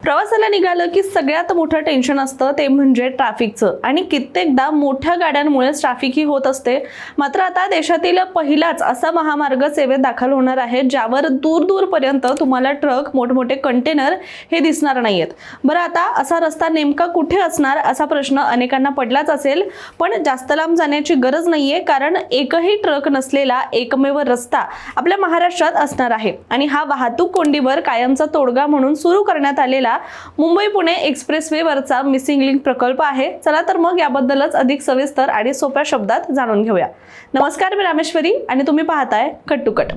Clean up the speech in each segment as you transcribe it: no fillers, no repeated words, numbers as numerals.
प्रवासाला निघालं की सगळ्यात मोठं टेन्शन असतं ते म्हणजे ट्रॅफिकचं आणि कित्येकदा मोठ्या गाड्यांमुळे ट्रॅफिक ही होत असते। मात्र आता देशातील पहिलाच असा महामार्ग सेवेत दाखल होणार आहे ज्यावर दूर पर्यंत तुम्हाला ट्रक, मोठमोठे कंटेनर हे दिसणार नाहीयेत। बरं, आता असा रस्ता नेमका कुठे असणार असा प्रश्न अनेकांना पडलाच असेल, पण जास्त लांब जाण्याची गरज नाहीये, कारण एकही ट्रक नसलेला एकमेव रस्ता आपल्या महाराष्ट्रात असणार आहे आणि हा वाहतूक कोंडीवर कायमचा तोडगा म्हणून सुरू करण्यात आलेला मुंबई पुणे एक्सप्रेसवे वरचा मिसिंग लिंक प्रकल्प आहे। चला तर मग याबद्दलच अधिक सविस्तर आणि सोप्या शब्दात जाणून घेऊया। नमस्कार, मी रामेश्वरी आणि तुम्ही पाहताय कट टू कट।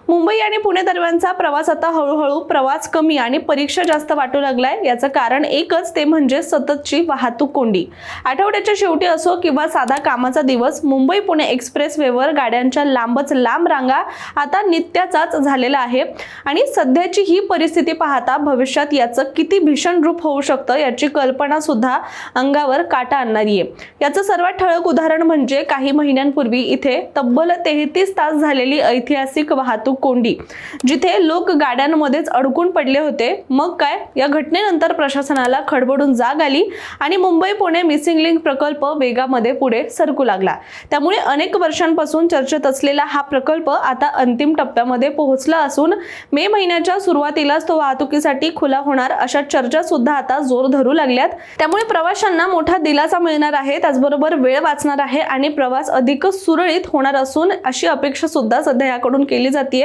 मुंबई आणि पुणे दरम्यानचा प्रवास आता हळूहळू प्रवास कमी आणि परीक्षा जास्त वाटू लागलाय। याचं कारण एकच, ते म्हणजे सततची वाहतूक कोंडी। आठवड्याच्या शेवटी असो किंवा साधा कामाचा दिवस, मुंबई पुणे एक्सप्रेसवेवर गाड्यांच्या लांबच लांब रांगा आता नित्याचाच झालेला आहे आणि सध्याची ही परिस्थिती पाहता भविष्यात याचं किती भीषण रूप होऊ शकतं याची कल्पना सुद्धा अंगावर काटा आणणारी आहे। याचं सर्वात ठळक उदाहरण म्हणजे काही महिन्यांपूर्वी इथे तब्बल 33 तास झालेली ऐतिहासिक वाहतूक कोंडी, जिथे लोक गाड्यांमध्येच अडकून पडले होते। मग काय, या घटनेनंतर प्रशासनाला खडबडून जाग आली आणि मुंबई पुणे मिसिंग लिंक प्रकल्प वेगामध्ये पुढे सरकू लागला। त्यामुळे अनेक वर्षांपासून चर्चेत असलेला हा प्रकल्प आता अंतिम टप्प्यामध्ये पोहोचला असून मे महिन्याच्या सुरुवातीलाच तो वाहतुकीसाठी खुला होणार अशा चर्चा सुद्धा आता जोर धरू लागल्यात। त्यामुळे प्रवाशांना मोठा दिलासा मिळणार आहे, त्याचबरोबर वेळ वाचणार आहे आणि प्रवास अधिक सुरळीत होणार असून अशी अपेक्षा सुद्धा सध्या याकडून केली जाते।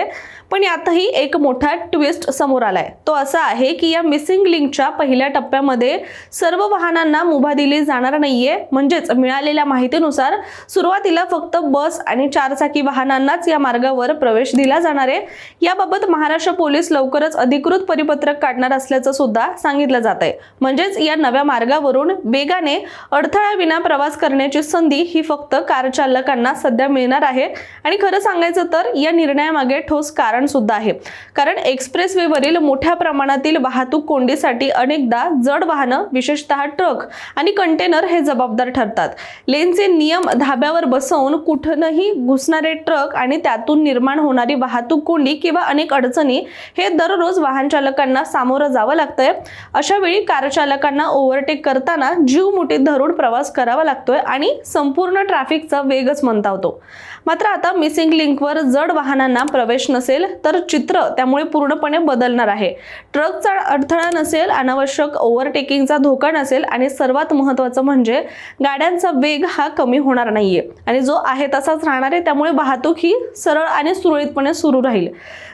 पण यातही एक मोठा ट्विस्ट समोर आलाय। तो असा आहे की या मिसिंग लिंकच्या पहिल्या टप्प्यामध्ये सर्व वाहनांना मुभा दिली जाणार नाहीये। म्हणजेच मिळालेल्या माहितीनुसार सुरुवातीला फक्त बस आणि 4 चाकी वाहनांनाच या मार्गावर प्रवेश दिला जाणार आहे। याबाबत महाराष्ट्र पोलीस लवकरच अधिकृत परिपत्रक काढणार असल्याचं सुद्धा सांगितलं जात आहे। म्हणजेच या नव्या मार्गावरून वेगाने अडथळा विना प्रवास करण्याची संधी ही फक्त कार चालकांना सध्या मिळणार आहे। आणि खरं सांगायचं तर या निर्णयामागे ठोस कारण सुद्धा आहे, कारण एक्सप्रेसवेवरील मोठ्या प्रमाणातील वाहतूक कोंडीसाठी अनेकदा जड वाहनं, विशेषतः ट्रक आणि कंटेनर हे जबाबदार ठरतात। लेनचे नियम धाब्यावर बसवून कुठूनही घुसणारे ट्रक आणि त्यातून निर्माण होणारी वाहतूक कोंडी किंवा अनेक अडचणी हे दररोज वाहन चालकांना सामोरं जावं लागतंय। अशा वेळी कार चालकांना ओव्हरटेक करताना जीव मुठीत धरून प्रवास करावा लागतोय आणि संपूर्ण ट्रॅफिकचा वेगच मंदावतो। मात्र आता मिसिंग लिंकवर जड वाहनांना प्रवेश नसेल तर चित्र त्यामुळे पूर्णपणे बदलणार आहे। ट्रकचा अडथळा नसेल, अनावश्यक ओव्हरटेकिंगचा धोका नसेल आणि सर्वात महत्त्वाचं म्हणजे गाड्यांचा वेग हा कमी होणार नाहीये आणि जो आहे तसाच राहणार आहे। त्यामुळे वाहतूक ही सरळ आणि सुरळीतपणे सुरू राहील।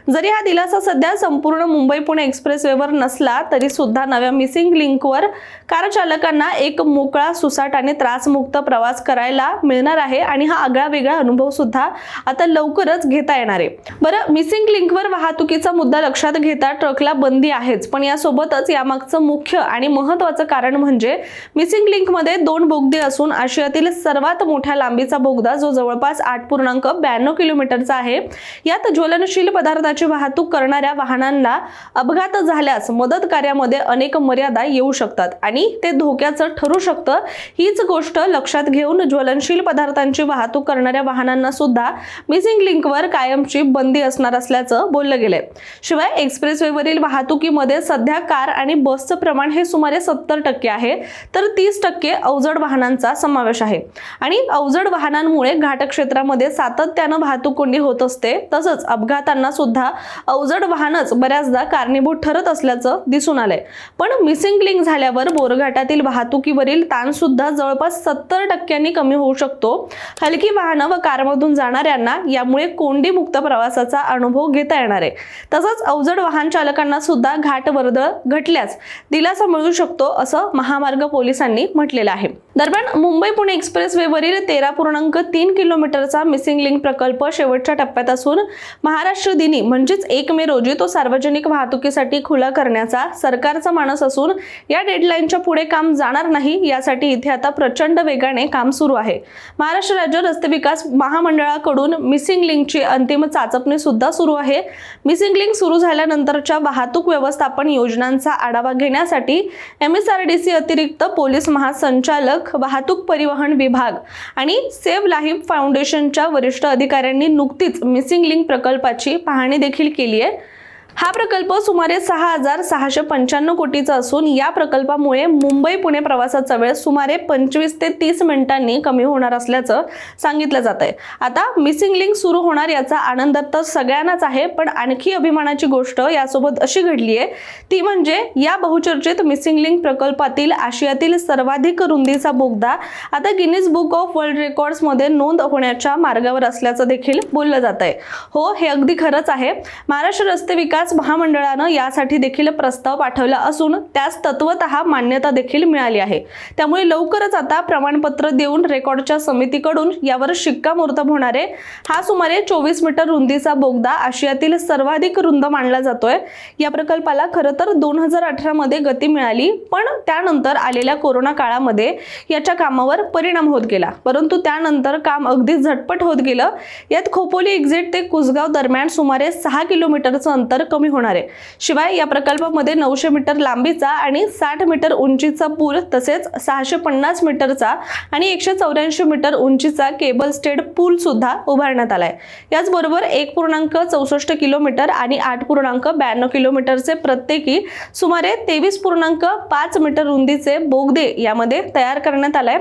जरी हा दिलासा सध्या संपूर्ण मुंबई पुणे एक्सप्रेसवेवर नसला तरी सुद्धा नव्या मिसिंग लिंकवर कार चालकांना एक मोकळा, सुसाट आणि त्रासमुक्त प्रवास करायला मिळणार आहे आणि हा आगळा वेगळा अनुभव सुद्धा आता लवकरच घेता येणार आहे। बरं, मिसिंग लिंकवर वाहतुकीचा मुद्दा लक्षात घेता ट्रकला बंदी आहेच, पण यासोबतच यामागचं मुख्य आणि महत्त्वाचं कारण म्हणजे मिसिंग लिंकमध्ये 2 बोगदे असून आशियातील सर्वात मोठ्या लांबीचा बोगदा जो जवळपास 8.92 किलोमीटरचा आहे। यात ज्वलनशील पदार्थाची वाहतूक करणाऱ्या वाहनांना अपघात झाल्यास मदत कार्यामध्ये अनेक मर्यादा येऊ शकतात आणि ते धोक्याचं ठरू शकतं। हीच गोष्ट लक्षात घेऊन ज्वलनशील पदार्थांची वाहतूक करणाऱ्या वाहनांना सुद्धा मिसिंग लिंकवर कायमची बंदी असणार असल्याचं बोललं गेलंय। शिवाय एक्सप्रेसवेवरील वाहतुकीमध्ये सध्या कार आणि बसचं प्रमाण हे सुमारे 70% आहे, तर 30% अवजड वाहनांचा समावेश आहे आणि अवजड वाहनांमुळे घाट क्षेत्रामध्ये सातत्यानं वाहतूक कोंडी होत असते। तसंच अपघातांना सुद्धा अवजड वाहनच बऱ्याचदा कारणीभूत ठरत असल्याचं दिसून आलंय। पण मिसिंग लिंक झाल्यावर बोरघाटातील वाहतुकीवरील ताण सुद्धा जवळपास 70% कमी होऊ शकतो। हलकी वाहनं व कारमधून जाणाऱ्यांना यामुळे कोंडी मुक्त प्रवासाचा अनुभव घेता येणार आहे। तसंच अवजड वाहन चालकांना सुद्धा घाट वर्दळ घटल्यास दिलासा मिळू शकतो असं महामार्ग पोलिसांनी म्हटलेलं आहे। दरम्यान मुंबई पुणे एक्सप्रेसवेवरील 13.3 किलोमीटरचा मिसिंग लिंक प्रकल्प शेवटच्या टप्प्यात असून महाराष्ट्र दिनी म्हणजेच 1 मे रोजी तो सार्वजनिक वाहतुकीसाठी खुला करण्याचा सरकारचा मानस असून या डेडलाईनच्या पुढे काम जाणार नाही, यासाठी इथे आता प्रचंड वेगाने काम सुरू आहे। महाराष्ट्र राज्य रस्ते विकास महामंडळाकडून मिसिंग लिंकची अंतिम चाचपणी सुद्धा सुरू आहे। मिसिंग लिंक सुरू झाल्यानंतरच्या वाहतूक व्यवस्थापन योजनांचा आढावा घेण्यासाठी MSRDC अतिरिक्त पोलीस महासंचालक, वाहतूक परिवहन विभाग आणि सेव्ह लाईफ फाउंडेशनच्या वरिष्ठ अधिकाऱ्यांनी नुकतीच मिसिंग लिंक प्रकल्पाची पाहणी देखील केली आहे। हा प्रकल्प सुमारे 6,695 कोटीचा असून या प्रकल्पामुळे मुंबई पुणे प्रवासाचा वेळ सुमारे 25 ते 30 मिनिटांनी कमी होणार असल्याचं सांगितलं जात आहे। आता मिसिंग लिंक सुरू होणार याचा आनंद तर सगळ्यांनाच आहे, पण आणखी अभिमानाची गोष्ट यासोबत अशी घडली आहे ती म्हणजे या बहुचर्चित मिसिंग लिंक प्रकल्पातील आशियातील सर्वाधिक रुंदीचा बोगदा आता Guinness book of world records मध्ये नोंद होण्याच्या मार्गावर असल्याचं देखील बोललं जात आहे। हो, हे अगदी खरंच आहे। महाराष्ट्र रस्ते विकास महामंडळानं यासाठी देखील प्रस्ताव पाठवला असून त्यास तत्वतः मान्यता देखील मिळाली आहे। त्यामुळे लवकरच आता प्रमाणपत्र देऊन रेकॉर्डच्या समितीकडून यावर शिक्कामोर्तब होणार आहे। हा सुमारे 24 मीटर रुंदीचा बोगदा आशियातील सर्वाधिक रुंद मानला जातोय। या प्रकल्पाला खरं तर 2018 मध्ये गती मिळाली, पण त्यानंतर आलेल्या कोरोना काळामध्ये याच्या कामावर परिणाम होत गेला, परंतु त्यानंतर काम अगदी झटपट होत गेलं। यात खोपोली एक्झिट ते कुसगाव दरम्यान सुमारे 6 किलोमीटरचं अंतर कमी होणार आहे। शिवाय या प्रकल्पामध्ये 900 मीटर लांबीचा आणि 60 मीटर उंचीचा पूल तसेच 650 मीटरचा आणि 184 मीटर उंचीचा केबल स्टेड पूल सुद्धा उभारण्यात आलाय। याचबरोबर 1.64 किलोमीटर आणि 8.92 किलोमीटरचे प्रत्येकी सुमारे 23.5 मीटर रुंदीचे बोगदे यामध्ये तयार करण्यात आलाय।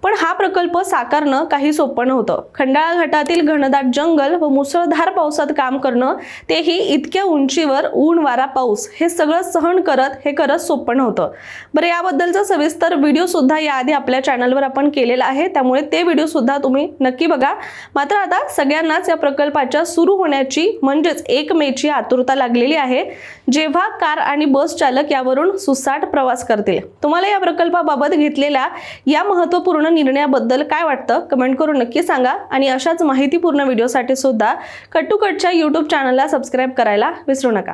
पण हा प्रकल्प साकारणं काही सोपं नव्हतं। खंडाळा घाटातील घनदाट जंगल व मुसळधार पावसात काम करणं, तेही इतक्या उंचीवर, ऊन वारा पाऊस हे सगळं सहन करत हे करत सोपं नव्हतं। बरं, याबद्दलचा सविस्तर व्हिडिओ सुद्धा याआधी आपल्या चॅनलवर आपण केलेला आहे, त्यामुळे ते व्हिडिओ सुद्धा तुम्ही नक्की बघा। मात्र आता सगळ्यांनाच या प्रकल्पाच्या सुरू होण्याची म्हणजेच 1 मेची आतुरता लागलेली आहे, जेव्हा कार आणि बस चालक यावरून सुसाट प्रवास करतील। तुम्हाला या प्रकल्पाबाबत घेतलेल्या या महत्त्वपूर्ण निर्णयाबद्दल काय वाटतं कमेंट करून नक्की सांगा आणि अशाच माहितीपूर्ण व्हिडिओसाठी सुद्धा कट टू कटच्या YouTube चॅनलला सबस्क्राइब करायला विसरू नका।